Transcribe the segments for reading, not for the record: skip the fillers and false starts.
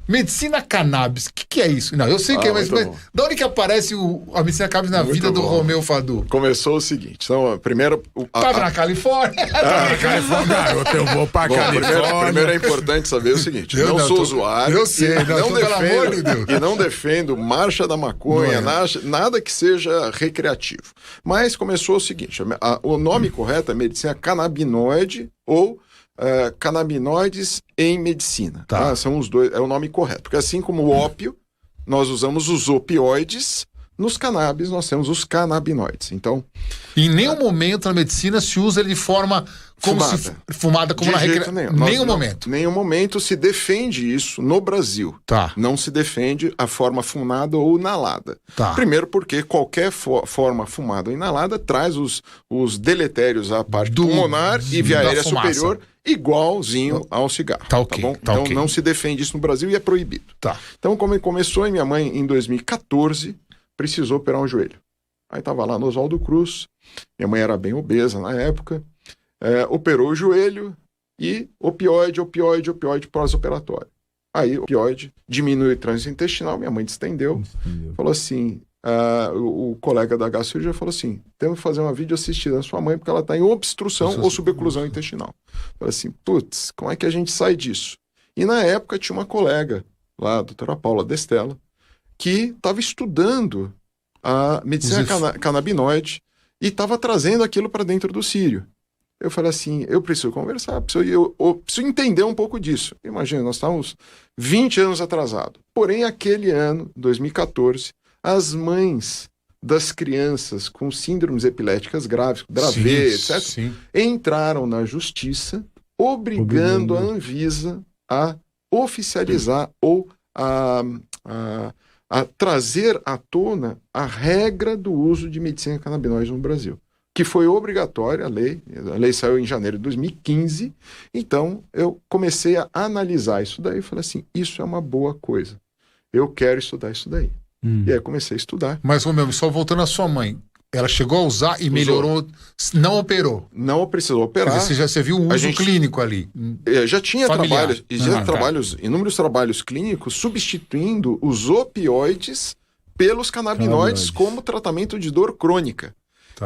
Medicina cannabis, o que é isso? Não, eu sei que é, mas da onde que aparece a medicina cannabis na vida do Romeu Fadu? Começou o seguinte, então, primeiro... Tava na Califórnia. Na Califórnia, garoto, eu vou pra Califórnia. Primeiro é importante saber o seguinte, não sou usuário. Eu sei, não pelo amor de Deus. E não defendo marcha da maconha, nada que seja recreativo. Mas começou o seguinte, o nome correto é medicina canabinoide ou... canabinoides em medicina. Tá? São os dois, é o nome correto. Porque assim como o ópio, nós usamos os opioides, nos cannabis nós temos os canabinoides. Então, em nenhum momento na medicina se usa ele de forma como fumada como de na jeito nenhum. Nenhum momento se defende isso no Brasil. Tá. Não se defende a forma fumada ou inalada. Tá. Primeiro porque qualquer forma fumada ou inalada traz os deletérios à parte pulmonar e via aérea superior igualzinho ao cigarro. Tá bom? Então não se defende isso no Brasil e é proibido. Então como começou, minha mãe em 2014 precisou operar um joelho. Aí tava lá no Oswaldo Cruz, minha mãe era bem obesa na época, operou o joelho e opioide pós-operatório. Aí o opioide diminui o trânsito intestinal, minha mãe distendeu. Falou assim, o colega da gastrologia falou assim, temos que fazer uma videoassistida da sua mãe porque ela está em obstrução ou suboclusão intestinal. Falei assim, putz, como é que a gente sai disso? E na época tinha uma colega lá, a doutora Paula Destella, que estava estudando a medicina canabinoide e estava trazendo aquilo para dentro do Sírio. Eu falei assim, eu preciso conversar, eu preciso entender um pouco disso. Imagina, nós estávamos 20 anos atrasados. Porém, aquele ano, 2014, as mães das crianças com síndromes epiléticas graves, Dravet, etc., entraram na justiça obrigando a Anvisa a oficializar ou a trazer à tona a regra do uso de medicina canabinoide no Brasil, que foi obrigatória, a lei saiu em janeiro de 2015, então eu comecei a analisar isso daí e falei assim, isso é uma boa coisa, eu quero estudar isso daí. E aí comecei a estudar. Mas, Romeu, só voltando à sua mãe, ela chegou a usar e melhorou, não operou? Não precisou operar. Quer dizer, você viu o uso clínico ali? Já tinha inúmeros trabalhos clínicos substituindo os opioides pelos canabinoides como tratamento de dor crônica.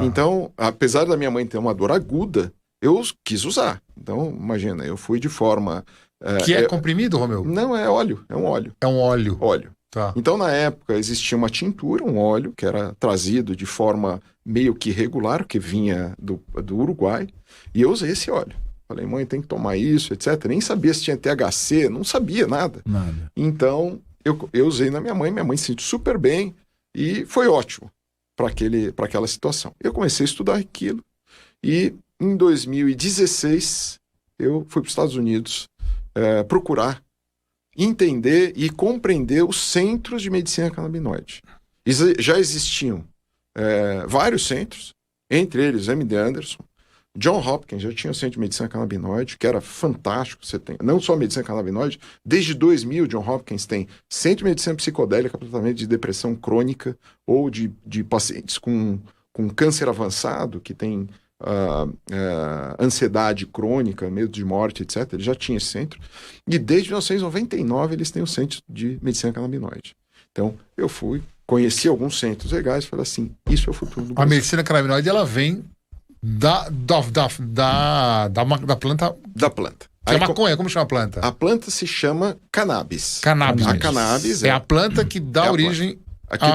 Então, apesar da minha mãe ter uma dor aguda, eu quis usar. Então, imagina, eu fui de forma... Que é comprimido, Romeu? Não, é óleo, é um óleo. É um óleo. Óleo. Então, na época, existia uma tintura, um óleo, que era trazido de forma meio que regular, que vinha do Uruguai, e eu usei esse óleo. Falei, mãe, tem que tomar isso, etc. Nem sabia se tinha THC, não sabia nada. Então, eu usei na minha mãe se sentiu super bem, e foi ótimo para aquela situação. Eu comecei a estudar aquilo, e em 2016, eu fui para os Estados Unidos procurar entender e compreender os centros de medicina canabinoide. Já existiam vários centros, entre eles MD Anderson, John Hopkins já tinha o centro de medicina canabinoide, que era fantástico. Você tem não só medicina canabinoide, desde 2000 John Hopkins tem centro de medicina psicodélica para tratamento de depressão crônica ou de pacientes com câncer avançado, que tem ansiedade crônica, medo de morte, etc. Ele já tinha esse centro. E desde 1999 eles têm o centro de medicina canabinoide. Então, eu conheci alguns centros legais e falei assim, isso é o futuro do Brasil. A medicina canabinoide, ela vem da planta... Da planta. Que é maconha, como chama a planta? A planta se chama cannabis. Cannabis. A cannabis é a planta que dá origem... Aqui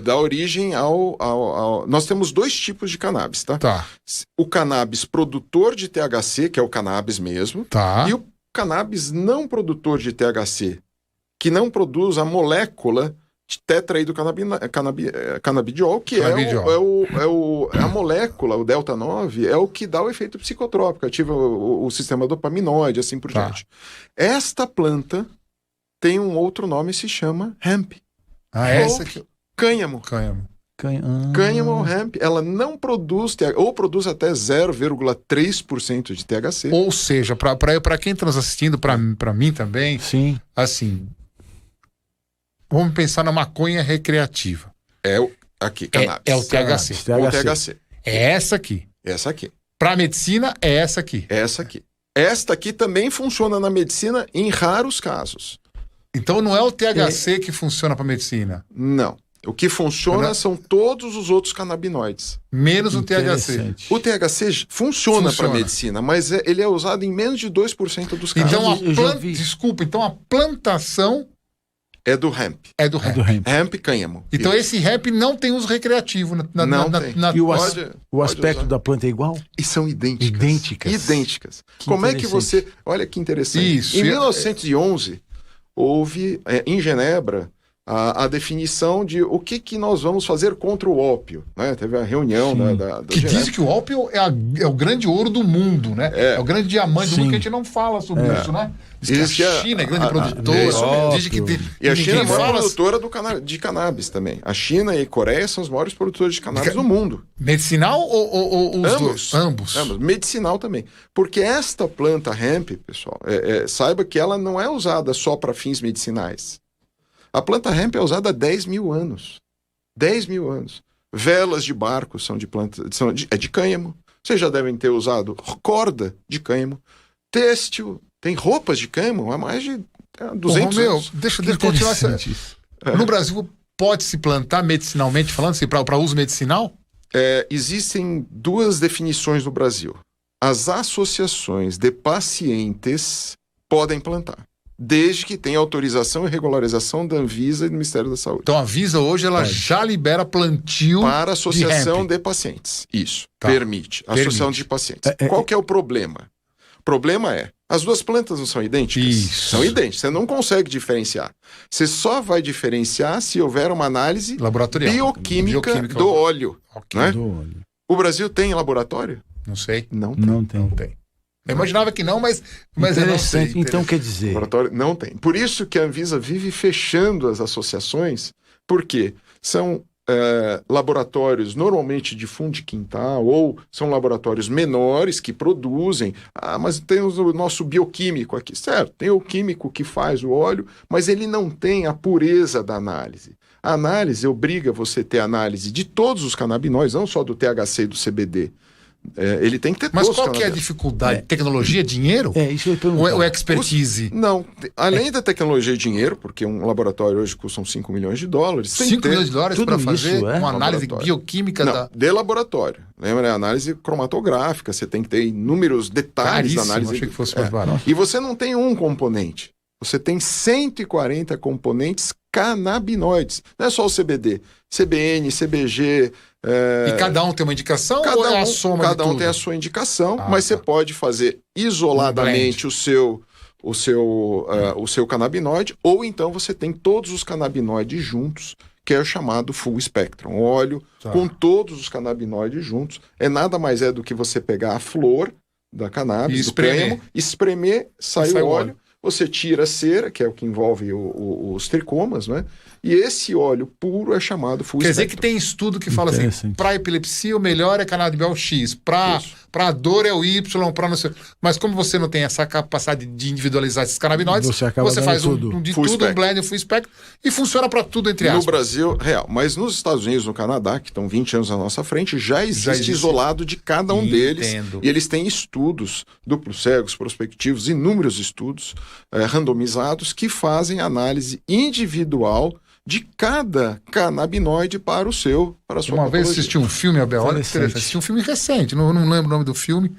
dá origem ao... Nós temos dois tipos de cannabis, tá? O cannabis produtor de THC, que é o cannabis mesmo, e o cannabis não produtor de THC, que não produz a molécula de tetraidrocanabidiol, que é a molécula, o delta 9, é o que dá o efeito psicotrópico, ativa o sistema dopaminoide, assim por diante. Esta planta tem um outro nome, se chama hemp. Essa aqui. Cânhamo. Cânhamo hemp, ela não produz, ou produz até 0,3% de THC. Ou seja, para quem está nos assistindo, para mim também, assim, vamos pensar na maconha recreativa. Aqui, cannabis. É o THC. O THC. É essa aqui. Essa aqui. Para medicina, é essa aqui. Essa aqui. Esta aqui também funciona na medicina em raros casos. Então não é o THC que funciona para medicina? Não. O que funciona são todos os outros canabinoides. Menos o THC. O THC funciona para medicina, mas ele é usado em menos de 2% dos casos. Então Desculpa, então a plantação é do hemp. É do hemp. Hemp cânhamo. Então esse hemp não tem uso recreativo. Não tem. E o aspecto da planta é igual? E são idênticas. Como é que você... Olha que interessante. Isso. Em 1911, houve, em Genebra, a definição de o que nós vamos fazer contra o ópio, né? Teve a reunião da que diz que o ópio é o grande ouro do mundo, né? É o grande diamante do mundo, que a gente não fala sobre isso, né? Diz que a China é grande produtora. E a China é a maior produtora de cannabis também. A China e a Coreia são os maiores produtores de cannabis do mundo. Medicinal ou os dois? Ambos. Medicinal também. Porque esta planta hemp, pessoal, saiba que ela não é usada só para fins medicinais. A planta hemp é usada há 10 mil anos. 10 mil anos. Velas de barco são de planta, é de cânhamo. Vocês já devem ter usado corda de cânhamo. Têxtil, tem roupas de cânhamo há mais de 200 anos. Deixa eu continuar. No Brasil, pode-se plantar medicinalmente falando, assim, para uso medicinal? Existem duas definições no Brasil. As associações de pacientes podem plantar, desde que tenha autorização e regularização da Anvisa e do Ministério da Saúde. Então a Anvisa hoje ela já libera plantio para associação de pacientes. Isso, permite. Associação de pacientes. Qual que é o problema? O problema as duas plantas não são idênticas? Isso. São idênticas, você não consegue diferenciar. Você só vai diferenciar se houver uma análise bioquímica do óleo. Né? Do óleo. O Brasil tem laboratório? Não sei. Não tem. Eu imaginava que não, mas eu não sei. Então quer dizer... Laboratório não tem. Por isso que a Anvisa vive fechando as associações, porque são laboratórios normalmente de fundo de quintal, ou são laboratórios menores que produzem. Mas tem o nosso bioquímico aqui. Certo, tem o químico que faz o óleo, mas ele não tem a pureza da análise. A análise obriga você a ter análise de todos os canabinoides, não só do THC e do CBD. Ele tem que ter Mas qual que é a dificuldade? Tecnologia, dinheiro? Isso eu ia perguntar. Ou expertise? Não, além da tecnologia e dinheiro, porque um laboratório hoje custa uns $5 milhões. 5 milhões de dólares para fazer uma análise bioquímica de laboratório. Lembra? Análise cromatográfica, você tem que ter inúmeros detalhes da análise. Achei que fosse mais barato. E você não tem um componente. Você tem 140 componentes canabinoides. Não é só o CBD. CBN, CBG... E cada um tem uma indicação ou é a soma de tudo? Cada um tem a sua indicação, mas você pode fazer isoladamente o seu canabinoide, ou então você tem todos os canabinoides juntos, que é o chamado full spectrum. Óleo com todos os canabinoides juntos. Nada mais do que você pegar a flor da cannabis, do cânhamo, espremer, sai o óleo. Você tira a cera, que é o que envolve os tricomas, né? E esse óleo puro é chamado full spectrum. Quer dizer que tem estudo que fala assim, para epilepsia o melhor é canabidiol X, para dor é o Y, para não sei... Mas como você não tem essa capacidade de individualizar esses canabinoides, você faz um blend, full spectrum, e funciona para tudo, entre aspas. No Brasil, real. Mas nos Estados Unidos, no Canadá, que estão 20 anos à nossa frente, já existe isolado de cada um deles. E eles têm estudos duplos cegos, prospectivos, inúmeros estudos randomizados que fazem análise individual de cada canabinoide para a sua patologia. Uma vez assisti um filme, Abel, olha que interessante, assisti um filme recente, não lembro o nome do filme,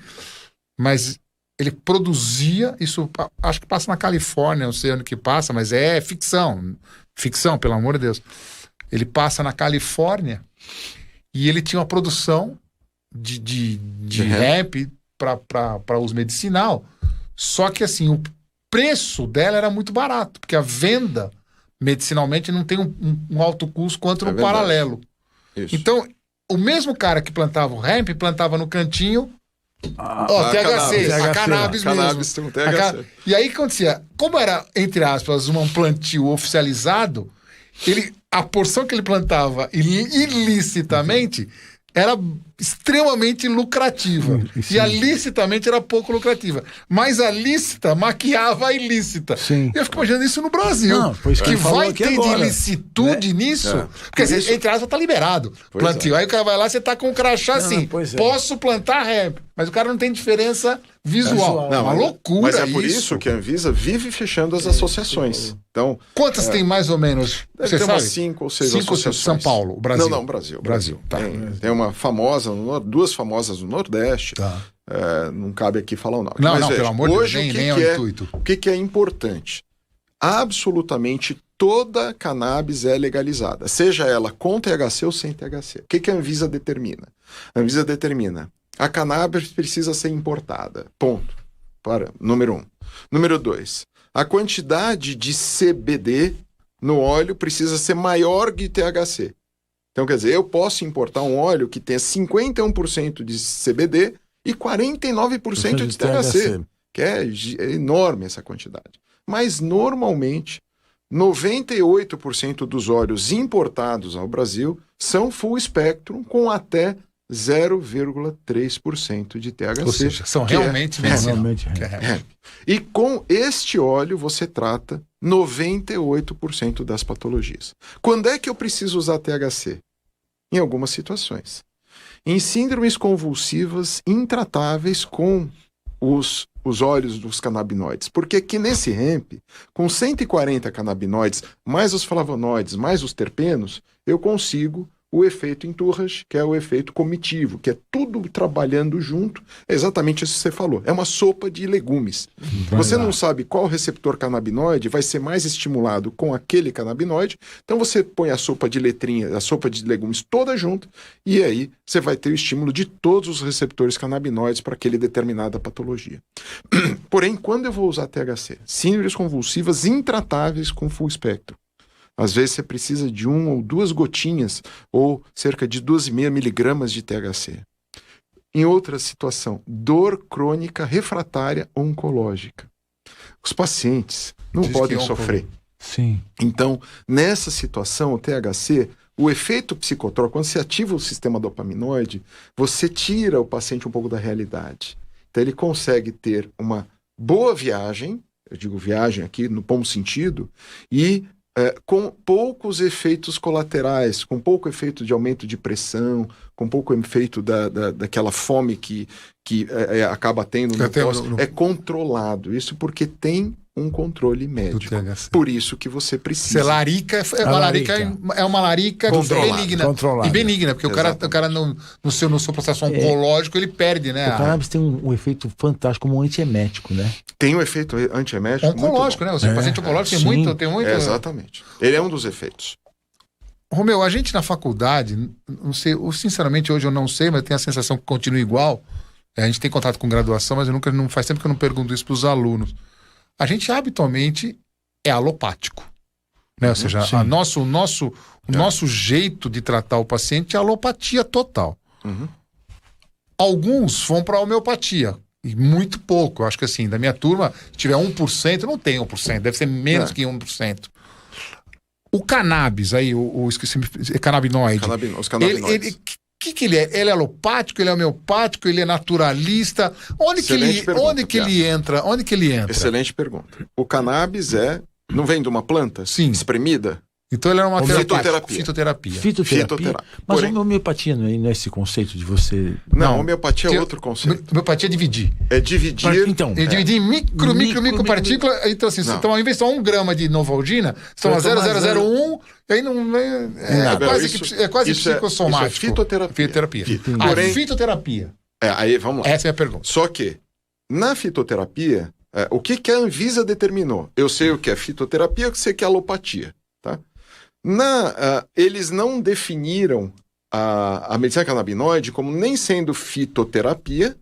mas ele produzia, isso acho que passa na Califórnia, não sei onde que passa, mas é ficção, pelo amor de Deus. Ele passa na Califórnia e ele tinha uma produção de hemp para uso medicinal, só que assim, o preço dela era muito barato, porque a venda medicinalmente não tem um alto custo quanto no paralelo. Isso. Então, o mesmo cara que plantava o hemp, plantava no cantinho THC, a cannabis mesmo. THC. E aí o que acontecia? Como era, entre aspas, um plantio a porção que ele plantava ilicitamente era extremamente lucrativa. E a licitamente era pouco lucrativa. Mas a lícita maquiava a ilícita. Sim. Eu fico imaginando isso no Brasil. Não, que vai ter agora, de ilicitude nisso. Porque, isso... entre aspas, tá liberado. Plantio. Aí o cara vai lá, você tá com um crachá assim. Posso plantar hemp. Mas o cara não tem diferença visual. Não, uma loucura. Mas é por isso que a Anvisa vive fechando as associações. Então, quantas tem mais ou menos? Você sabe? 5 ou 6 associações. São Paulo, Brasil. Não, Brasil. Tá. Tem uma famosa, duas famosas no Nordeste. Tá. Não cabe aqui falar o nome. Não, mas não, veja, pelo amor de Deus, nem é o intuito. O que é importante? Absolutamente toda cannabis é legalizada, seja ela com THC ou sem THC. O que a Anvisa determina? A Anvisa determina: a cannabis precisa ser importada. Ponto. Para número 1. Número 2. A quantidade de CBD no óleo precisa ser maior que THC. Então, quer dizer, eu posso importar um óleo que tenha 51% de CBD e 49% de THC, que é enorme essa quantidade. Mas, normalmente, 98% dos óleos importados ao Brasil são full spectrum com até 0,3% de THC. Ou seja, são realmente E com este óleo você trata 98% das patologias. Quando é que eu preciso usar THC? Em algumas situações. Em síndromes convulsivas intratáveis com os óleos dos canabinoides. Porque aqui nesse hemp, com 140 canabinoides, mais os flavonoides, mais os terpenos, eu consigo o efeito entourage, que é o efeito comitivo, que é tudo trabalhando junto, é exatamente isso que você falou. É uma sopa de legumes. Você não sabe qual receptor canabinoide vai ser mais estimulado com aquele canabinoide, então você põe a sopa de letrinha, a sopa de legumes toda junto, e aí você vai ter o estímulo de todos os receptores canabinoides para aquele determinada patologia. Porém, quando eu vou usar THC? Síndromes convulsivas intratáveis com full espectro. Às vezes você precisa de 1 ou 2 gotinhas ou cerca de 12,5 miligramas de THC. Em outra situação, dor crônica refratária oncológica. Os pacientes não podem sofrer. Sim. Então, nessa situação, o THC, o efeito psicotrópico, quando você ativa o sistema dopaminoide, você tira o paciente um pouco da realidade. Então, ele consegue ter uma boa viagem, eu digo viagem aqui no bom sentido, e com poucos efeitos colaterais, com pouco efeito de aumento de pressão, com pouco efeito daquela fome que acaba tendo no pós, é controlado. Isso porque tem um controle médico. Por isso que você precisa. Larica é uma larica benigna. E benigna, porque o cara no seu processo oncológico, ele perde, né? O cannabis tem um efeito fantástico como antiemético, né? Tem um efeito antiemético oncológico, né? O paciente oncológico tem muito... exatamente. Ele é um dos efeitos. Romeu, a gente na faculdade, não sei, sinceramente hoje eu não sei, mas eu tenho a sensação que continua igual. A gente tem contato com graduação, mas não faz tempo que eu não pergunto isso para os alunos. A gente habitualmente é alopático, né? Ou seja, o nosso jeito de tratar o paciente é alopatia total. Alguns vão para a homeopatia, e muito pouco. Eu acho que assim, da minha turma, se tiver 1%, não tem 1%, deve ser menos que 1%. O cannabis aí, canabinoide. Os canabinoides. O que ele é? Ele é alopático, ele é homeopático, ele é naturalista? Onde que ele entra? Excelente pergunta. O cannabis não vem de uma planta? Sim. Espremida? Então ele é uma Fitoterapia. Mas a homeopatia não é esse conceito de você... Não, homeopatia é outro conceito. Homeopatia é dividir. É dividir... Dividir em micro partículas. Então, assim, então, ao invés de 1 grama de Novalgina, são a 0,001, e aí não... É quase psicossomático. Isso é fitoterapia. Fitoterapia. Aí, vamos lá. Essa é a pergunta. Só que, na fitoterapia, o que a Anvisa determinou? Eu sei o que é fitoterapia, eu sei o que é alopatia. Tá? Eles não definiram a medicina canabinoide como nem sendo fitoterapia,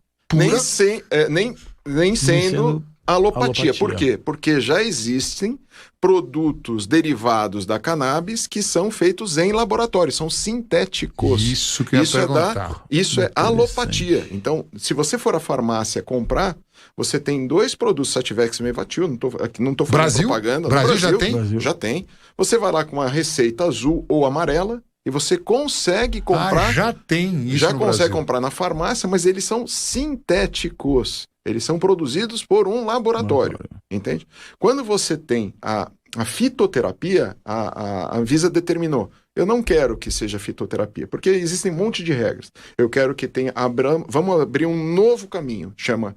nem sendo alopatia. Por quê? Porque já existem produtos derivados da cannabis que são feitos em laboratório, são sintéticos. Isso que eu ia perguntar. Isso é alopatia. Então, se você for à farmácia comprar, você tem 2 produtos, Sativex e Mevatil, não estou fazendo propaganda. Brasil já tem? Já tem. Você vai lá com uma receita azul ou amarela e você consegue comprar... já tem isso já no consegue Brasil. comprar na farmácia, mas eles são sintéticos. Eles são produzidos por um laboratório, entende? Quando você tem a fitoterapia, a Anvisa determinou, eu não quero que seja fitoterapia, porque existem um monte de regras. Eu quero que tenha... Vamos abrir um novo caminho, chama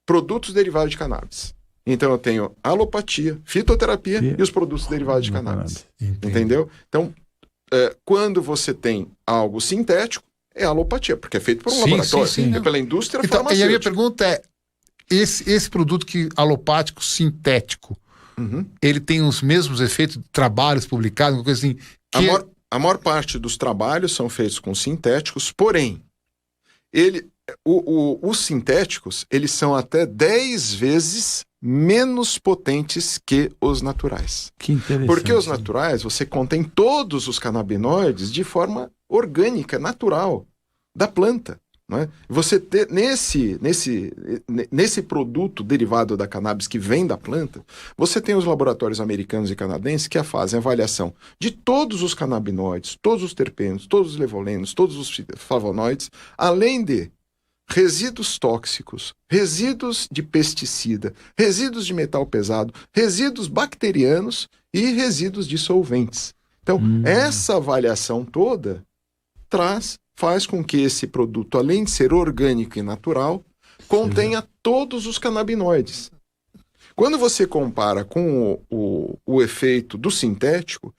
produtos derivados de cannabis. Então eu tenho alopatia, fitoterapia e os produtos derivados de cannabis. Entendeu? Então, quando você tem algo sintético, é alopatia, porque é feito por um laboratório, é pela indústria farmacêutica. E a minha pergunta é, esse produto alopático sintético, ele tem os mesmos efeitos de trabalhos publicados, uma coisa assim... A maior parte dos trabalhos são feitos com sintéticos, porém, os sintéticos, eles são até 10 vezes menos potentes que os naturais. Que interessante. Porque os naturais, você contém todos os canabinoides de forma orgânica, natural, da planta. Não é? Você ter nesse produto derivado da cannabis que vem da planta, você tem os laboratórios americanos e canadenses que fazem avaliação de todos os canabinoides, todos os terpenos, todos os levolenos, todos os flavonoides, além de resíduos tóxicos, resíduos de pesticida, resíduos de metal pesado, resíduos bacterianos e resíduos de solventes. Então, essa avaliação toda faz com que esse produto, além de ser orgânico e natural, contenha todos os canabinoides. Quando você compara com o efeito do sintético,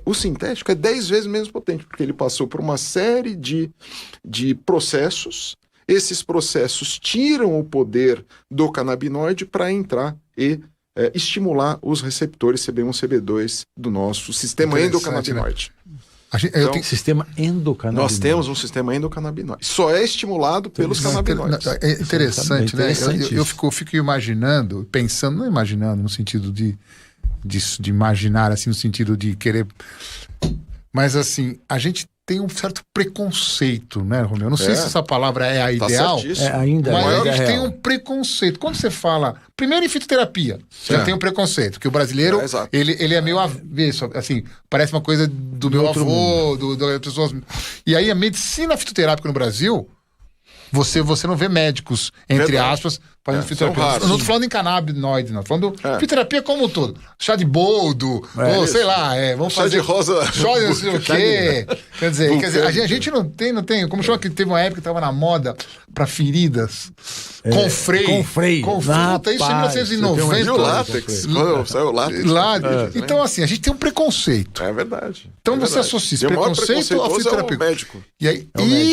o sintético é 10 vezes menos potente, porque ele passou por uma série de processos. Esses processos tiram o poder do canabinoide para entrar e estimular os receptores CB1, CB2 do nosso sistema endocannabinoide. Né? Eu tenho sistema endocannabinoide. Nós temos um sistema endocannabinoide. Só é estimulado pelos canabinoides. É interessante, né? Eu fico imaginando, pensando, não imaginando no sentido de imaginar, assim, no sentido de querer... Mas, assim, a gente tem um certo preconceito, né, Romeu? Não sei se essa palavra é a ideal, mas a gente tem um preconceito. Quando você fala, primeiro em fitoterapia, já tem um preconceito, que o brasileiro, ele é meio avesso, assim, parece uma coisa do meu avô, das pessoas. E aí a medicina fitoterápica no Brasil, você não vê médicos, entre aspas, fazendo fitoterapia. Não estou falando em canabinoides, não. Estou falando fitoterapia como um todo. Chá de boldo, ou sei lá, vamos fazer... Chá de rosa. Chá de não sei o quê. Quer dizer, a gente não tem... Como chama que teve uma época que estava na moda para feridas? Confrei. Puta, isso em 1990. E o látex. Quando saiu o látex. Então, assim, a gente tem um preconceito. É verdade. Então você associa esse preconceito ao fitoterapia. É o médico. E aí,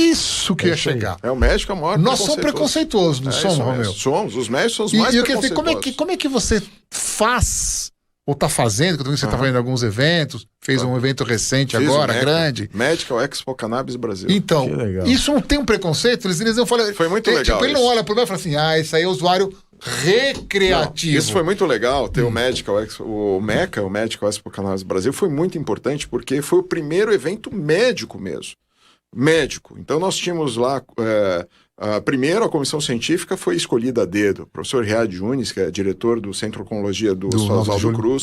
isso que ia chegar. É o médico, é o maior Nós somos preconceituosos, não somos, Romeu? Somos, os médicos são os mais preconceituosos. Como é que você faz, ou está fazendo, que eu você está fazendo alguns eventos, fez um evento recente agora, grande. Medical Expo Cannabis Brasil. Então, isso não tem um preconceito? Eles não falam... Foi muito legal. Ele não olha por mim e fala assim, isso aí é usuário recreativo. Isso foi muito legal, ter o Medical Expo, o MECA, o Medical Expo Cannabis Brasil, foi muito importante, porque foi o primeiro evento médico mesmo. Então nós tínhamos lá... primeiro, a comissão científica foi escolhida a dedo. O professor Riad Yunis, que é diretor do Centro de Oncologia do Oswaldo Cruz.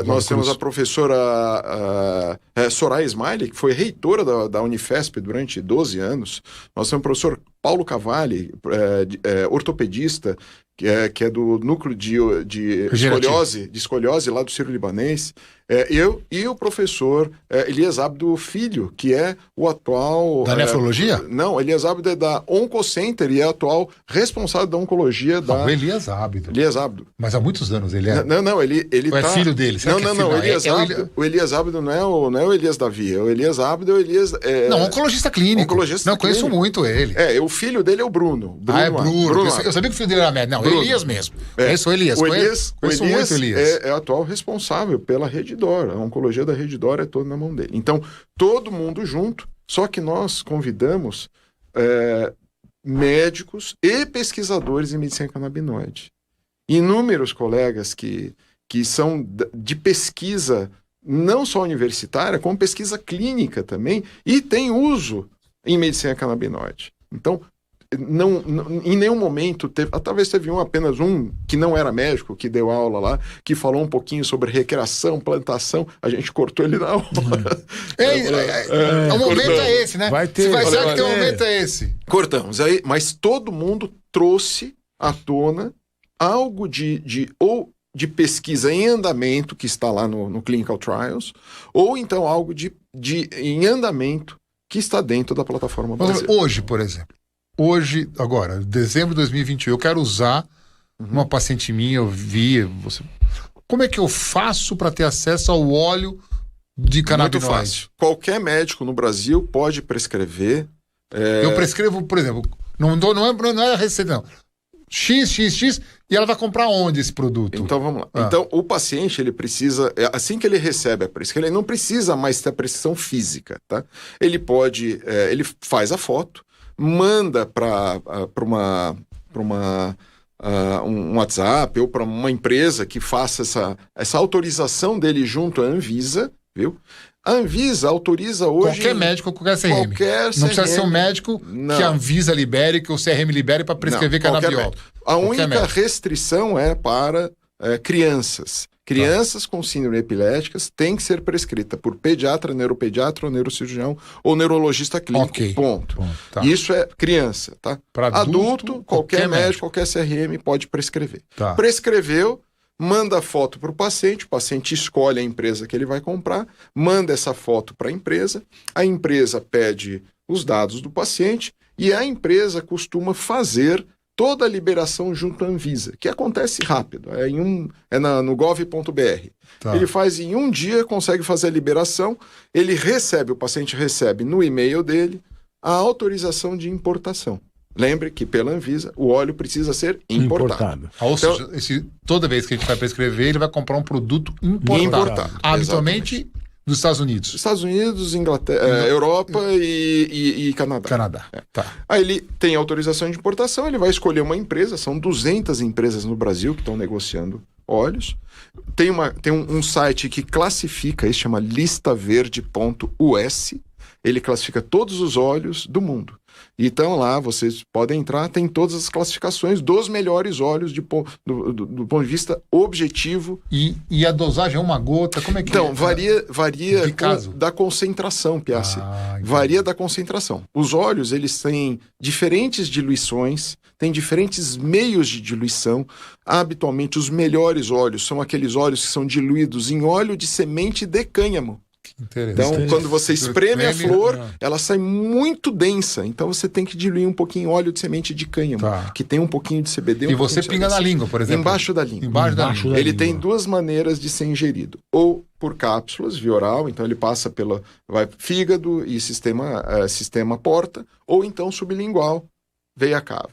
Nós temos a professora Soraya Smiley, que foi reitora da Unifesp durante 12 anos. Nós temos o professor Paulo Cavalli, ortopedista, que é do núcleo de escoliose lá do Sírio-Libanês. Eu e o professor Elias Abdo Filho, que é o atual... Da nefrologia? Não, Elias Abdo é da Oncocenter e é atual responsável da oncologia da... O Elias Abdo. Mas há muitos anos ele é... Não, ele tá... é filho dele? O Elias Abdo não é o Elias Davi, o Elias Abdo é o Elias... Não, oncologista clínico. Conheço muito ele. O filho dele é o Bruno. Bruno. Eu sabia que o filho dele era médico. Não, Elias mesmo. Conheço o Elias. Conheço muito o Elias. É atual responsável pela Rede Dor. A oncologia da Rede Dor é toda na mão dele. Então, todo mundo junto, só que nós convidamos médicos e pesquisadores em medicina canabinoide. Inúmeros colegas que são de pesquisa, não só universitária, como pesquisa clínica também, e tem uso em medicina canabinoide. Então, em nenhum momento talvez teve apenas um que não era médico, que deu aula lá, que falou um pouquinho sobre recreação, plantação, a gente cortou ele na hora. O momento é esse, né? Se vai ser que tem um momento é esse. Cortamos. Aí, mas todo mundo trouxe à tona algo de pesquisa em andamento, que está lá no Clinical Trials, ou então algo em andamento que está dentro da plataforma brasileira. Hoje, por exemplo. Agora, dezembro de 2021, eu quero usar uma paciente minha, eu vi... Como é que eu faço para ter acesso ao óleo de canabinoide? Muito fácil. Qualquer médico no Brasil pode prescrever. Eu prescrevo, por exemplo, não é a receita, não. X, e ela vai comprar onde esse produto? Então vamos lá. Então o paciente, ele precisa, assim que ele recebe a prescrição, ele não precisa mais ter a prescrição física, tá? Ele pode, ele faz a foto, manda para um WhatsApp ou para uma empresa que faça essa autorização dele junto à Anvisa, viu? A Anvisa autoriza hoje... Qualquer médico, qualquer CRM. Não precisa ser um médico que a Anvisa libere, que o CRM libere para prescrever canabiol. A única restrição é para crianças. Crianças com síndrome epiléticas têm que ser prescrita por pediatra, neuropediatra, ou neurocirurgião ou neurologista clínico. Okay. Ponto. Tá. Isso é criança, tá? Para adulto, qualquer médico, qualquer CRM pode prescrever. Tá. Prescreveu, manda a foto para o paciente escolhe a empresa que ele vai comprar, manda essa foto para a empresa pede os dados do paciente e a empresa costuma fazer toda a liberação junto à Anvisa, que acontece rápido, no gov.br. Tá. Ele faz em um dia, consegue fazer a liberação, o paciente recebe no e-mail dele a autorização de importação. Lembre que pela Anvisa o óleo precisa ser importado. Ou seja, toda vez que a gente vai prescrever, ele vai comprar um produto importado. Habitualmente exatamente. Dos Estados Unidos. Estados Unidos, Inglaterra, Europa e Canadá. Tá. Aí ele tem autorização de importação, ele vai escolher uma empresa, são 200 empresas no Brasil que estão negociando óleos. Tem um site que classifica, isso chama listaverde.us, ele classifica todos os óleos do mundo. Então lá vocês podem entrar, tem todas as classificações dos melhores óleos do ponto de vista objetivo. E a dosagem é uma gota? Como é que então, varia da concentração, Piassi. Varia da concentração. Os óleos, eles têm diferentes diluições, têm diferentes meios de diluição. Habitualmente, os melhores óleos são aqueles óleos que são diluídos em óleo de semente de cânhamo. Então, quando você espreme a flor, ela sai muito densa. Então, você tem que diluir um pouquinho óleo de semente de cânhamo, que tem um pouquinho de CBD. E você pinga na língua, por exemplo? Embaixo da língua. Ele tem duas maneiras de ser ingerido. Ou por cápsulas, via oral, então ele passa pelo fígado e sistema porta, ou então sublingual, veia cava.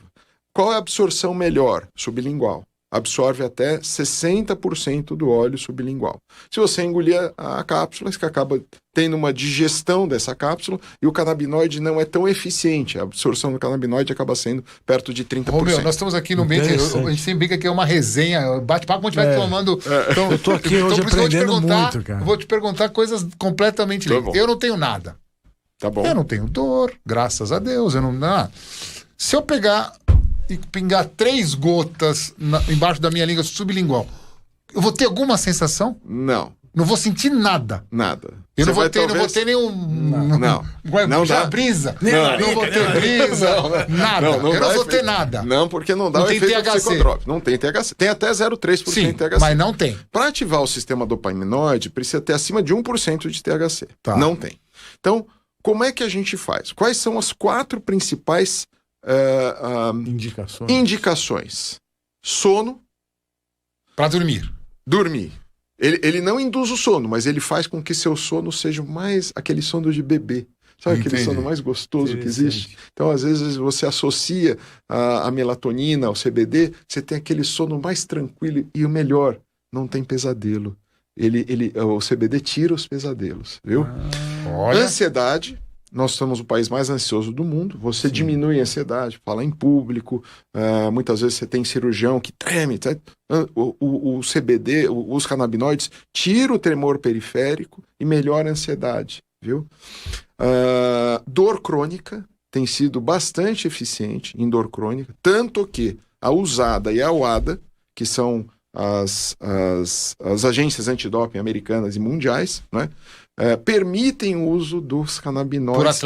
Qual é a absorção melhor? Sublingual. Absorve até 60% do óleo sublingual. Se você engolir a cápsula, você acaba tendo uma digestão dessa cápsula e o canabinoide não é tão eficiente. A absorção do canabinoide acaba sendo perto de 30%. Nós estamos aqui no ambiente, a gente sempre brinca que é uma resenha, bate-papo, como a gente vai tomando... Então, eu tô aqui hoje aprendendo muito, cara. Eu vou te perguntar coisas completamente livres. Eu não tenho nada. Tá bom. Eu não tenho dor, graças a Deus. Se eu pegar... e pingar 3 gotas embaixo da minha língua sublingual, eu vou ter alguma sensação? Não. Não vou sentir nada. Nada. Eu não vou ter nenhum... Não dá brisa. Não vou ter brisa. Nada. Eu não vou ter nada. Não, porque não dá o efeito psicotrópico. Não tem THC. Tem até 0,3% de THC. Mas não tem. Para ativar o sistema dopaminoide, precisa ter acima de 1% de THC. Tá. Não tem. Então, como é que a gente faz? Quais são as 4 principais indicações? Sono. Para dormir. Ele não induz o sono, mas ele faz com que seu sono seja mais aquele sono de bebê. Sabe aquele sono mais gostoso que existe? Então, às vezes, você associa a melatonina ao CBD, você tem aquele sono mais tranquilo e o melhor, não tem pesadelo. O CBD tira os pesadelos, viu? Ansiedade. Nós somos o país mais ansioso do mundo. Você diminui a ansiedade, fala em público. Muitas vezes você tem cirurgião que treme. Tá? O CBD, os canabinoides, tira o tremor periférico e melhora a ansiedade, viu? Dor crônica. tem sido bastante eficiente em dor crônica, tanto que a USADA e a UADA, que são as agências antidoping americanas e mundiais, né, permitem o uso dos canabinoides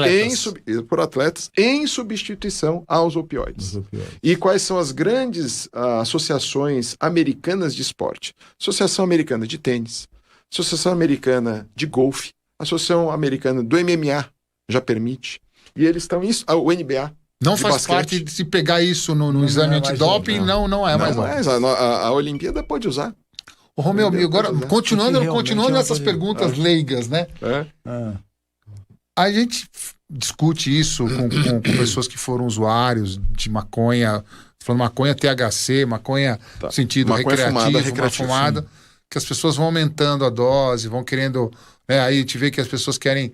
por atletas em substituição aos opioides. E quais são as grandes associações americanas de esporte? Associação Americana de Tênis, Associação Americana de Golfe, Associação Americana do MMA já permite, e eles estão isso, o NBA. Não faz basquete. Parte de se pegar isso no exame antidoping, não é mais. A Olimpíada pode usar. Ô, Romeu, agora, continuando essas perguntas leigas, né? A gente discute isso com pessoas que foram usuários de maconha, falando maconha THC, maconha no sentido maconha recreativo, fumada, que as pessoas vão aumentando a dose, vão querendo... aí a gente vê que as pessoas querem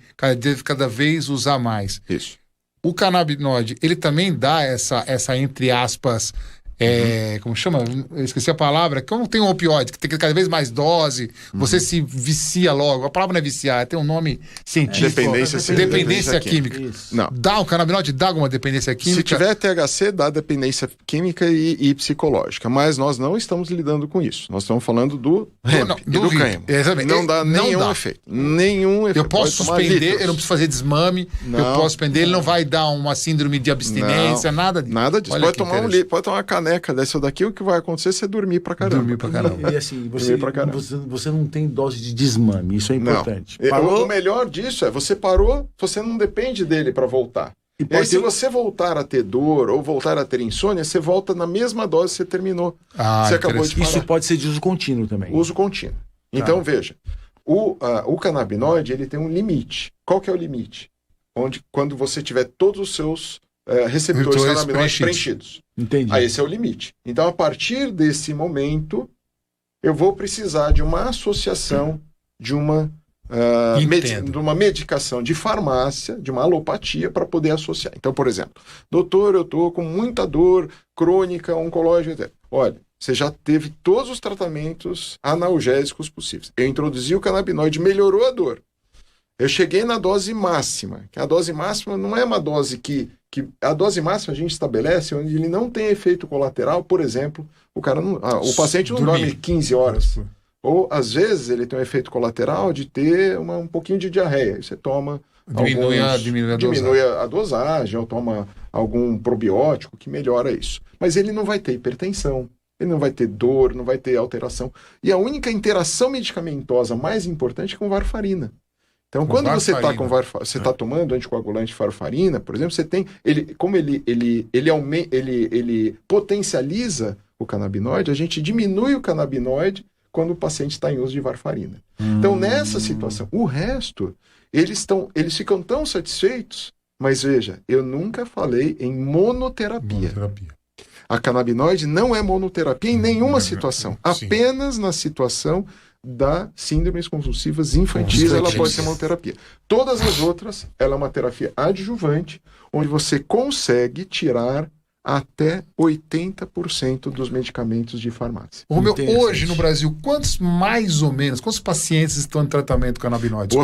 cada vez usar mais. Isso. O canabinoide, ele também dá essa entre aspas, como chama? Eu esqueci a palavra. Como tem um opioide, que tem cada vez mais dose, você se vicia logo. A palavra não é viciar, tem um nome científico. Dependência química. Não. O canabinoide dá alguma dependência química? Se tiver THC, dá dependência química e psicológica. Mas nós não estamos lidando com isso. Nós estamos falando do hemp e do cânhamo. Não dá nenhum efeito. Nenhum efeito. Eu posso suspender, eu não preciso fazer desmame, eu posso suspender, ele não vai dar uma síndrome de abstinência, nada disso. Nada disso. Pode tomar uma caneca dessa daqui, o que vai acontecer é você dormir pra caramba. E assim, você não tem dose de desmame, isso é importante. O melhor disso é, você parou, você não depende dele pra voltar. E aí, se você voltar a ter dor ou voltar a ter insônia, você volta na mesma dose que você terminou. Você acabou de parar. Isso pode ser de uso contínuo também. Uso contínuo. Então, veja, o canabinoide, ele tem um limite. Qual que é o limite? Quando você tiver todos os seus receptores canabinoides preenchidos. Entendi. Aí esse é o limite. Então, a partir desse momento, eu vou precisar de uma associação de uma medicação de farmácia, de uma alopatia, para poder associar. Então, por exemplo, doutor, eu estou com muita dor crônica, oncológica. Olha, você já teve todos os tratamentos analgésicos possíveis. Eu introduzi o canabinoide, melhorou a dor. Eu cheguei na dose máxima, que a dose máxima não é uma dose que a dose máxima a gente estabelece onde ele não tem efeito colateral, por exemplo, o paciente não dorme 15 horas. Ou, às vezes, ele tem um efeito colateral de ter um pouquinho de diarreia. Você toma diminui a dosagem, ou toma algum probiótico que melhora isso. Mas ele não vai ter hipertensão, ele não vai ter dor, não vai ter alteração. E a única interação medicamentosa mais importante é com varfarina. Então, quando você está tomando anticoagulante varfarina, por exemplo, você tem ele potencializa o canabinoide, a gente diminui o canabinoide quando o paciente está em uso de varfarina. Então, nessa situação, o resto, eles ficam tão satisfeitos, mas veja, eu nunca falei em monoterapia. A canabinoide não é monoterapia em nenhuma situação, apenas na situação da síndromes convulsivas infantis, ela pode ser monoterapia. Todas as outras, ela é uma terapia adjuvante, onde você consegue tirar até 80% dos medicamentos de farmácia. Hoje no Brasil, quantos pacientes estão em tratamento com canabinoides?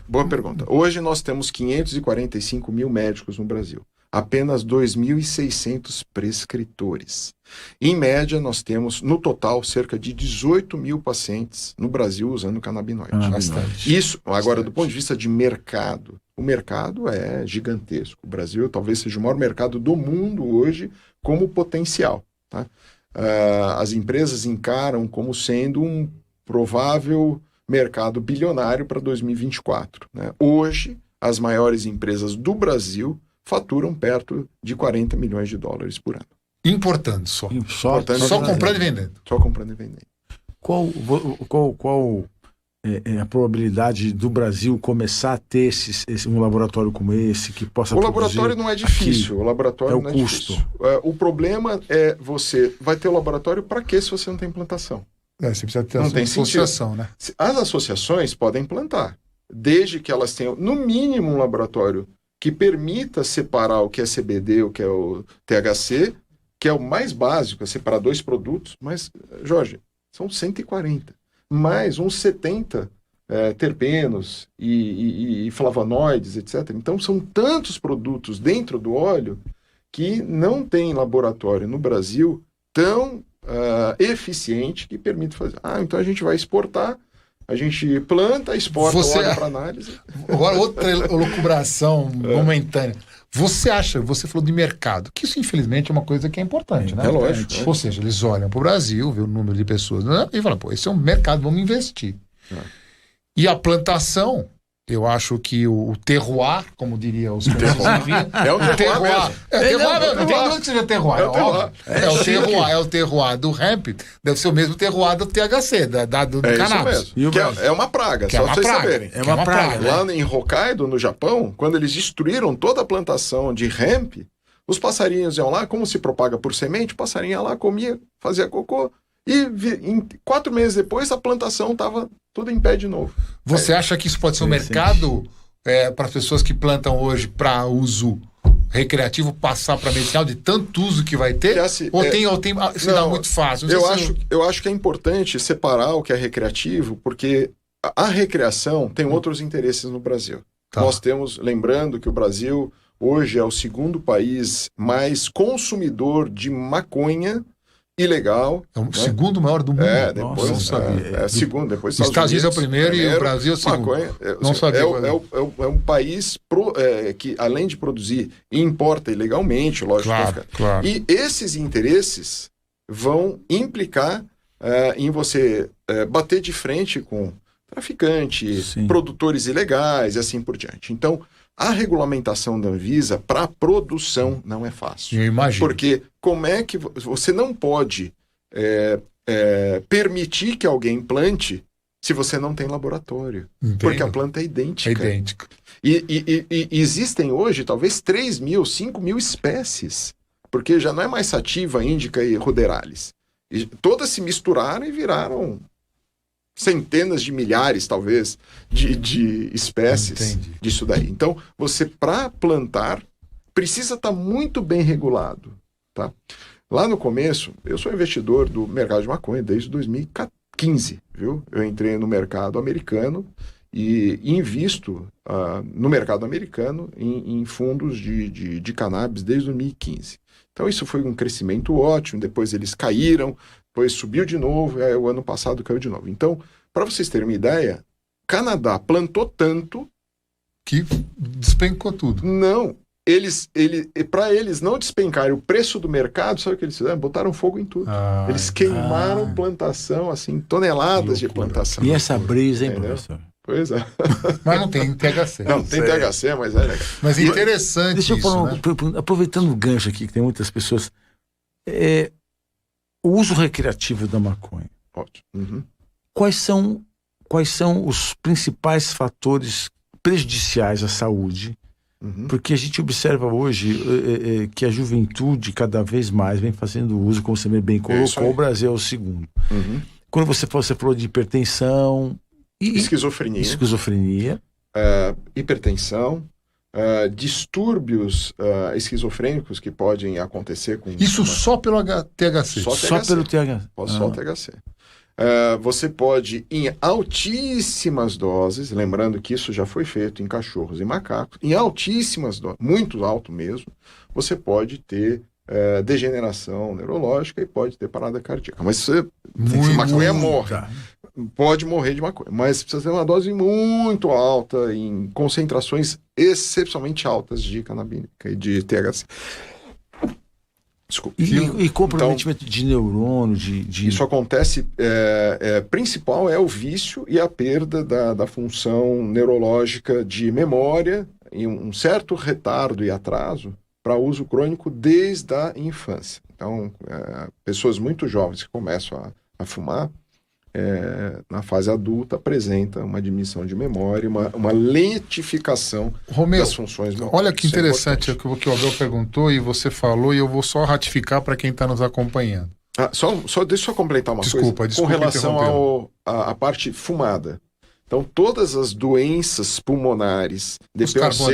Boa pergunta. Hoje nós temos 545 mil médicos no Brasil. Apenas 2.600 prescritores. Em média, nós temos, no total, cerca de 18 mil pacientes no Brasil usando canabinoide. Bastante. Isso, agora, do ponto de vista de mercado, o mercado é gigantesco. O Brasil talvez seja o maior mercado do mundo hoje como potencial. Tá? As empresas encaram como sendo um provável mercado bilionário para 2024. Né? Hoje, as maiores empresas do Brasil faturam perto de 40 milhões de dólares por ano. Importando só. Só comprando e vendendo. Só comprando e vendendo. Qual é a probabilidade do Brasil começar a ter um laboratório como esse que possa produzir? O laboratório não é difícil. O laboratório não é custo. Difícil. O problema é você vai ter o laboratório para quê se você não tem implantação? Você precisa ter não tem associação, né? As associações podem implantar, desde que elas tenham, no mínimo, um laboratório que permita separar o que é CBD, o que é o THC, que é o mais básico, é separar dois produtos, mas, Jorge, são 140. Mais uns 70 terpenos e flavonoides, etc. Então, são tantos produtos dentro do óleo que não tem laboratório no Brasil tão eficiente que permite fazer. Então a gente vai exportar, a gente planta, exporta o óleo para análise. Agora, outra elucubração momentânea. Você falou de mercado, que isso infelizmente é uma coisa que é importante, né? É lógico. Ou seja, eles olham para o Brasil, vê o número de pessoas, né? E falam, esse é um mercado, vamos investir. E a plantação, eu acho que o terroir, como diria os franceses, é o terroir. Não tem dúvida que seja terroir. É o terroir do hemp, deve ser o mesmo terroir do THC, do cannabis. É uma praga, só pra vocês saberem. É uma praga. Lá em Hokkaido, no Japão, quando eles destruíram toda a plantação de hemp, os passarinhos iam lá, como se propaga por semente, o passarinho ia lá, comia, fazia cocô, e 4 meses depois a plantação estava tudo em pé de novo. Você acha que isso pode ser um mercado para as pessoas que plantam hoje para uso recreativo passar para medicinal, de tanto uso que vai ter? Dá muito fácil? Eu acho que é importante separar o que é recreativo, porque a recreação tem outros interesses no Brasil. Nós temos, lembrando que o Brasil hoje é o 2º país mais consumidor de maconha ilegal. É o segundo maior do mundo. Depois não sabia. Segundo, depois os Estados Unidos é o primeiro e o Brasil é o segundo. Maconha, não sabia. É um país que, além de produzir, importa ilegalmente, lógico. Claro. E esses interesses vão implicar em você bater de frente com traficantes, produtores ilegais e assim por diante. Então, a regulamentação da Anvisa para produção não é fácil. Eu imagino. Porque como é que você não pode permitir que alguém plante se você não tem laboratório? Entendo. Porque a planta é idêntica. E existem hoje talvez 3.000, 5.000 espécies, porque já não é mais sativa, índica e ruderalis. E todas se misturaram e viraram centenas de milhares, talvez, de espécies disso daí. Então, você, para plantar, precisa estar muito bem regulado. Tá? Lá no começo, eu sou investidor do mercado de maconha desde 2015, viu? Eu entrei no mercado americano e invisto no mercado americano em fundos de cannabis desde 2015. Então, isso foi um crescimento ótimo, depois eles caíram, depois subiu de novo, o ano passado caiu de novo. Então, para vocês terem uma ideia, Canadá plantou tanto que despencou tudo. Não, para eles não despencarem o preço do mercado, sabe o que eles fizeram? Botaram fogo em tudo. Eles queimaram plantação, assim, toneladas de plantação. E essa brisa, hein, professor? Pois é. Mas não tem THC. Não, tem THC, mas é legal. Mas é interessante. Deixa eu falar, aproveitando o gancho aqui, que tem muitas pessoas. O uso recreativo da maconha. Ótimo. Uhum. Quais são os principais fatores prejudiciais à saúde? Uhum. Porque a gente observa hoje que a juventude cada vez mais vem fazendo uso, como você bem colocou, o Brasil é o 2º. Uhum. Quando você falou de hipertensão... Esquizofrenia. Hipertensão. Distúrbios esquizofrênicos que podem acontecer com... Isso só pelo THC? Só pelo THC. Só o THC. Você pode, em altíssimas doses, lembrando que isso já foi feito em cachorros e macacos, em altíssimas doses, muito alto mesmo, você pode ter degeneração neurológica e pode ter parada cardíaca. Mas maconha morre. Pode morrer de maconha, mas precisa ter uma dose muito alta, em concentrações excepcionalmente altas de canabínica e de THC. Desculpa. E comprometimento de neurônio, Isso acontece, principal é o vício e a perda da função neurológica de memória e um certo retardo e atraso para uso crônico desde a infância. Então, pessoas muito jovens que começam a fumar, na fase adulta, apresenta uma diminuição de memória, uma lentificação das funções motoras. Olha que interessante o que o Abel perguntou e você falou, e eu vou só ratificar para quem está nos acompanhando. Deixa eu completar uma coisa com relação à parte fumada. Então, todas as doenças pulmonares, DPOC,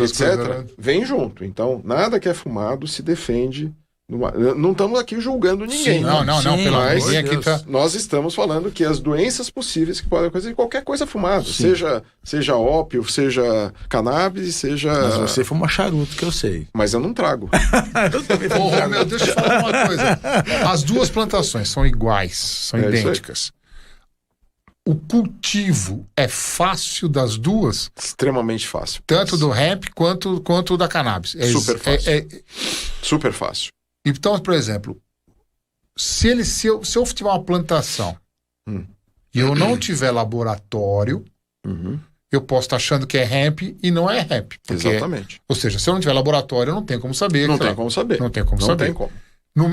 etc., vêm junto. Então, nada que é fumado se defende Não estamos aqui julgando ninguém. Sim, não, pelo amor de Deus. Nós estamos falando que as doenças possíveis que podem acontecer, qualquer coisa fumada, seja ópio, seja cannabis, seja... Mas você fuma charuto, que eu sei. Mas eu não trago. Eu também meu Deus, deixa eu falar uma coisa. As duas plantações são iguais, são idênticas. O cultivo é fácil das duas? Extremamente fácil. Tanto do hemp quanto da cannabis. Super fácil. Super fácil. Então, por exemplo, se eu tiver uma plantação e eu não tiver laboratório, eu posso estar achando que é hemp e não é hemp. Exatamente. Ou seja, se eu não tiver laboratório, eu não tenho como saber. Não tem como saber.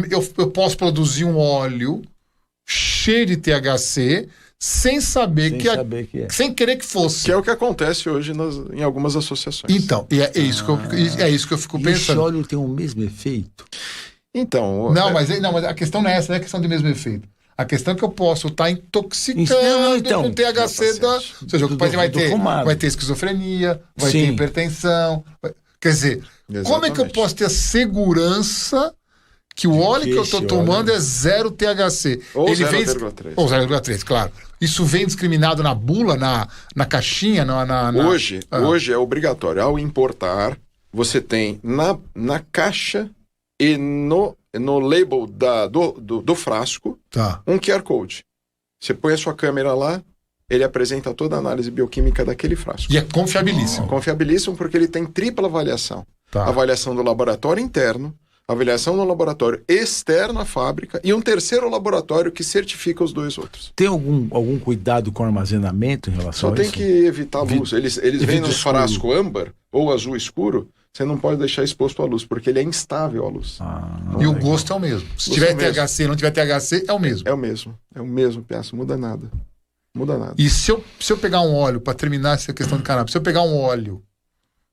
Eu posso produzir um óleo cheio de THC sem saber que é. Sem querer que fosse. Que é o que acontece hoje em algumas associações. Então, é isso que eu fico pensando. Esse óleo tem o mesmo efeito? Então... Mas a questão não é essa, não é questão de mesmo efeito. A questão é que eu posso estar intoxicando com o THC da... Ou seja, vai ter esquizofrenia, vai ter hipertensão. Quer dizer, como é que eu posso ter a segurança que o óleo que eu estou tomando é 0 THC? Ou 0,3. Ou 0,3, claro. Isso vem discriminado na bula, na caixinha? Hoje é obrigatório. Ao importar, você tem na caixa e no label do frasco um QR Code. Você põe a sua câmera lá, ele apresenta toda a análise bioquímica daquele frasco. E é confiabilíssimo. Confiabilíssimo porque ele tem tripla avaliação. Avaliação do laboratório interno, avaliação no laboratório externo à fábrica e um terceiro laboratório que certifica os dois outros. Tem algum cuidado com o armazenamento em relação a isso? Só tem que evitar a luz. Eles vêm num frasco âmbar ou azul escuro, você não pode deixar exposto à luz, porque ele é instável à luz. E o gosto é o mesmo. Se tiver THC e não tiver THC, é o mesmo. É o mesmo, peço. Muda nada. E se eu pegar um óleo, para terminar essa questão de cannabis, se eu pegar um óleo,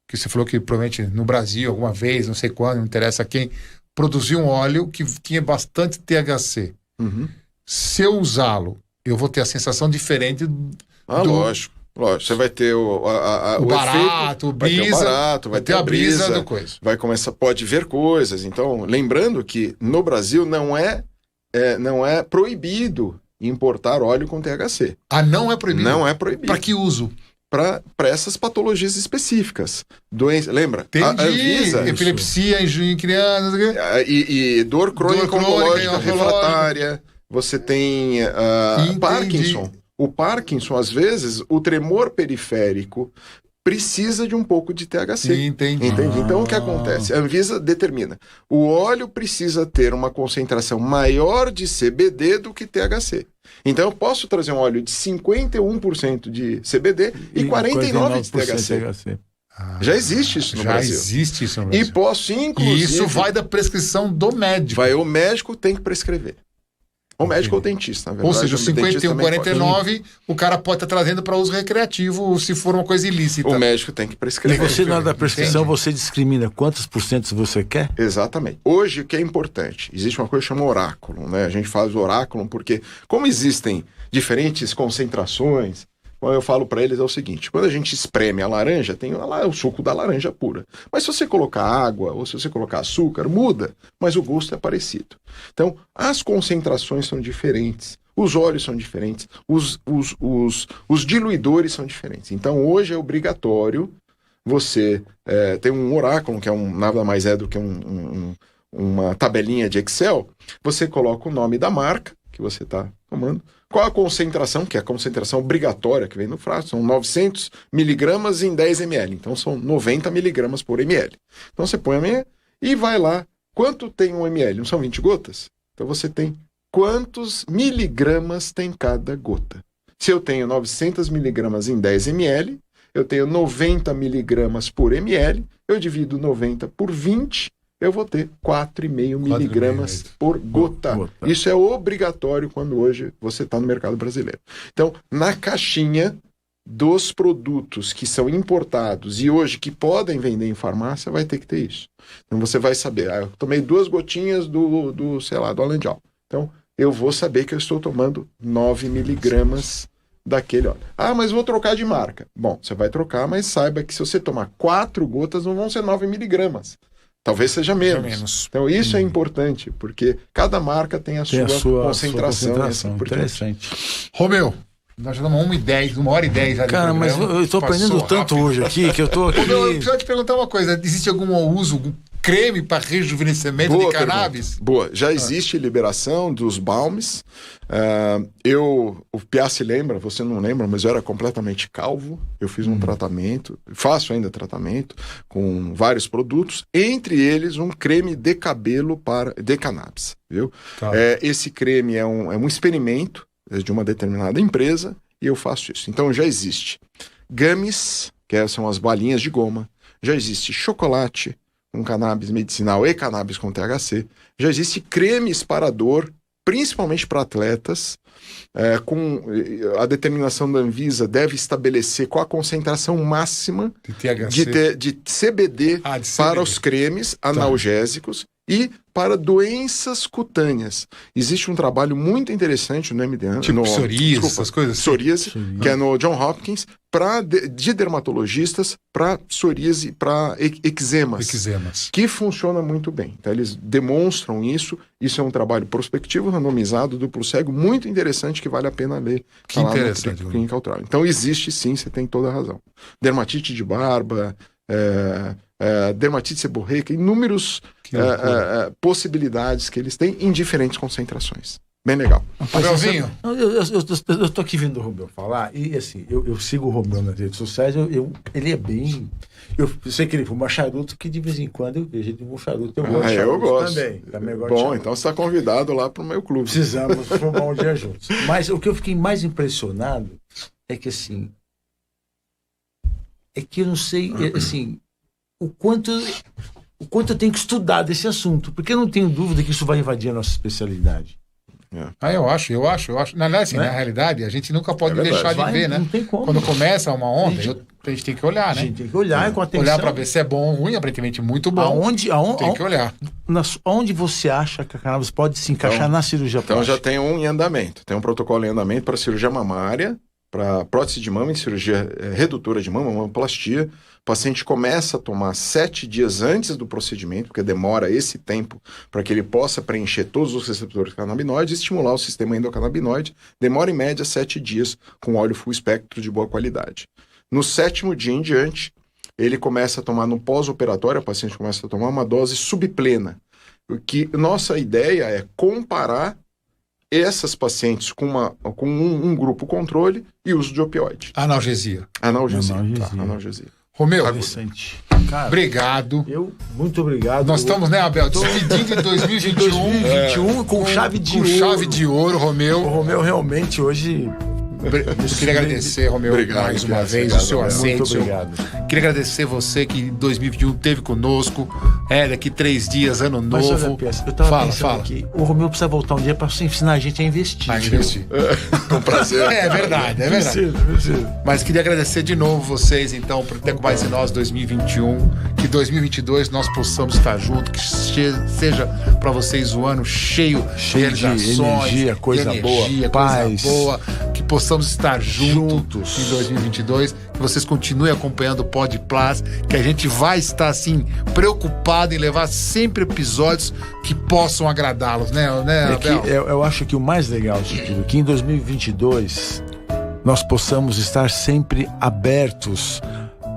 que você falou que provavelmente no Brasil, alguma vez, não sei quando, não interessa quem, produziu um óleo que tinha bastante THC. Se eu usá-lo, eu vou ter a sensação diferente Lógico. Você vai ter o barato, efeito, vai ter a brisa do coisa. Vai começar, pode ver coisas. Então, lembrando que no Brasil não é proibido importar óleo com THC. Não é proibido? Não é proibido. Para que uso? Para essas patologias específicas. Doença, lembra? Entendi. A Anvisa, epilepsia em crianças. E dor crônica oncológica refratária. Você tem Parkinson. O Parkinson, às vezes, o tremor periférico precisa de um pouco de THC. Entendi. Então, o que acontece? A Anvisa determina. O óleo precisa ter uma concentração maior de CBD do que THC. Então, eu posso trazer um óleo de 51% de CBD e 49% de THC. Já existe isso no Brasil. Já existe isso no Brasil. E posso, inclusive... E isso vai da prescrição do médico. O médico tem que prescrever. O médico ou o dentista, na verdade. Ou seja, o 51, 49, o cara pode estar trazendo para uso recreativo se for uma coisa ilícita. O médico tem que prescrever. E você, na hora da prescrição, você discrimina quantos % você quer? Exatamente. Hoje, o que é importante? Existe uma coisa que chama oráculo, né? A gente faz o oráculo porque, como existem diferentes concentrações, quando eu falo para eles é o seguinte: quando a gente espreme a laranja, tem lá o suco da laranja pura. Mas se você colocar água ou se você colocar açúcar, muda, mas o gosto é parecido. Então, as concentrações são diferentes, os óleos são diferentes, os diluidores são diferentes. Então, hoje é obrigatório você ter um oráculo, que nada mais é do que uma tabelinha de Excel. Você coloca o nome da marca que você está tomando, qual a concentração, que é a concentração obrigatória que vem no frasco, são 900 miligramas em 10 ml, então são 90 miligramas por ml. Então você põe a minha e vai lá, quanto tem um ml? Não são 20 gotas? Então você tem quantos miligramas tem cada gota. Se eu tenho 900 miligramas em 10 ml, eu tenho 90 miligramas por ml, eu divido 90 por 20, eu vou ter 4,5 miligramas por gota. Isso é obrigatório quando hoje você está no mercado brasileiro. Então, na caixinha dos produtos que são importados e hoje que podem vender em farmácia, vai ter que ter isso. Então, você vai saber, eu tomei 2 gotinhas do Alandial. Então, eu vou saber que eu estou tomando 9 miligramas daquele óleo. Mas vou trocar de marca. Bom, você vai trocar, mas saiba que se você tomar 4 gotas, não vão ser 9 miligramas. Talvez seja menos. Então isso é importante, porque cada marca tem a sua concentração. Interessante. Romeu, nós já damos 1h10 já. Cara, mas eu tô aprendendo tanto hoje aqui, que eu tô aqui... Eu preciso te perguntar uma coisa, existe algum algum creme para rejuvenescimento de cannabis? Boa, já existe liberação dos balmes. O Piá se lembra, você não lembra, mas eu era completamente calvo. Eu fiz um tratamento, faço ainda tratamento com vários produtos, entre eles um creme de cabelo de cannabis, viu? Tá. Esse creme é um experimento de uma determinada empresa e eu faço isso. Então já existe gummies, que são as balinhas de goma, já existe chocolate com cannabis medicinal e cannabis com THC, já existe cremes para dor, principalmente para atletas, com a determinação da Anvisa deve estabelecer qual a concentração máxima de CBD para os cremes analgésicos e para doenças cutâneas. Existe um trabalho muito interessante no MD Anderson. Tipo psoríase, essas coisas assim. Psoríase, que é no John Hopkins, de dermatologistas para psoríase, para eczemas. Que funciona muito bem. Então, eles demonstram isso. Isso é um trabalho prospectivo, randomizado, duplo cego, muito interessante, que vale a pena ler. Que interessante. Clinical Trial. Então, existe sim, você tem toda a razão. Dermatite de barba, dermatite seborreica, inúmeros possibilidades que eles têm em diferentes concentrações. Bem legal. Romeuzinho? Eu tô aqui vendo o Romeu falar, e assim, eu sigo o Romeu nas redes sociais, ele é bem... Eu sei que ele fuma charuto, que de vez em quando eu vejo ele fumar charuto. Eu gosto. Também gosto. Bom, então você está convidado lá para o meu clube. Precisamos fumar um dia juntos. Mas o que eu fiquei mais impressionado é que, assim... É que eu não sei, assim... O quanto eu tenho que estudar desse assunto, porque eu não tenho dúvida que isso vai invadir a nossa especialidade. Eu acho. Na realidade, a gente nunca pode deixar de ver, né? Não tem como. Quando começa uma onda, a gente tem que olhar, né? A gente tem que olhar com atenção. Olhar para ver se é bom ou ruim, aparentemente muito bom. Tem que olhar. Onde você acha que a cannabis pode se encaixar na cirurgia plástica? Então já tem um em andamento. Tem um protocolo em andamento para cirurgia mamária, para prótese de mama e cirurgia redutora de mama, mamoplastia. O paciente começa a tomar 7 dias antes do procedimento, porque demora esse tempo para que ele possa preencher todos os receptores canabinoides e estimular o sistema endocannabinoide. Demora em média 7 dias com óleo full espectro de boa qualidade. No 7º dia em diante, ele começa a tomar no pós-operatório, o paciente começa a tomar uma dose subplena. Que nossa ideia é comparar essas pacientes com um grupo controle e uso de opioide. Analgesia. Analgesia. Romeu, cara, obrigado. Muito obrigado. Nós estamos, né, Abel, despedindo de 2021 com chave de ouro. Com chave de ouro, Romeu. O Romeu realmente hoje... Eu queria agradecer, Romeu, mais uma vez, o seu aceito. Muito obrigado. Queria agradecer você que em 2021 esteve conosco. Daqui 3 dias, ano novo. Mas olha, eu tava pensando aqui, o Romeu precisa voltar um dia para ensinar a gente a investir. Com prazer. É verdade. Preciso. Mas queria agradecer de novo vocês, então, por ter com mais em nós 2021. Que 2022 nós possamos estar juntos, que seja para vocês um ano cheio de energia, coisa boa, paz. Que possamos estar juntos em 2022, que vocês continuem acompanhando o Pod Plus, que a gente vai estar assim preocupado em levar sempre episódios que possam agradá-los, né, Abel? Eu acho que o mais legal de tudo, que em 2022 nós possamos estar sempre abertos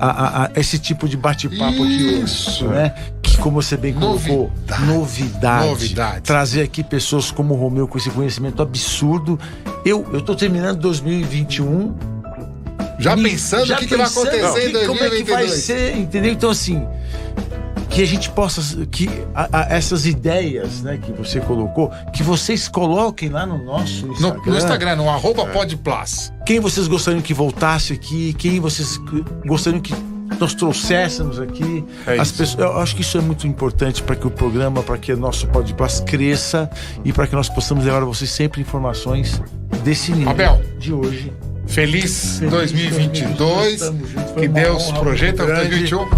a esse tipo de bate-papo aqui hoje, né? Que, como você bem colocou, novidade. Trazer aqui pessoas como o Romeu com esse conhecimento absurdo. Eu tô terminando 2021 já pensando o que vai acontecer em 2022. Como é que vai ser, entendeu? Então, assim, que a gente possa, essas ideias, né, que você colocou, que vocês coloquem lá no nosso Instagram. No Instagram, no @podplus. Quem vocês gostariam que voltasse aqui, quem vocês gostariam que nós trouxéssemos aqui. As pessoas, eu acho que isso é muito importante para que o programa, para que o nosso Podplus cresça e para que nós possamos levar a vocês sempre informações desse nível. Abel, de hoje. Feliz 2022. Que Deus projeta 2021.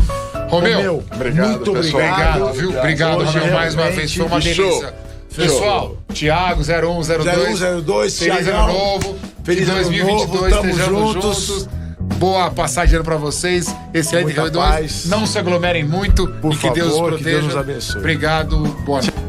Romeu, obrigado, muito obrigado, viu? Obrigado, Romeu, mais uma vez. Foi uma delícia. Pessoal, Thiago 0102. Feliz ano novo. Feliz 2022. Estejamos juntos. Boa passagem de ano pra vocês. Excelente reunião. Não se aglomerem muito. Por e que favor, Deus os proteja. Que Deus nos abençoe. Obrigado. Boa noite.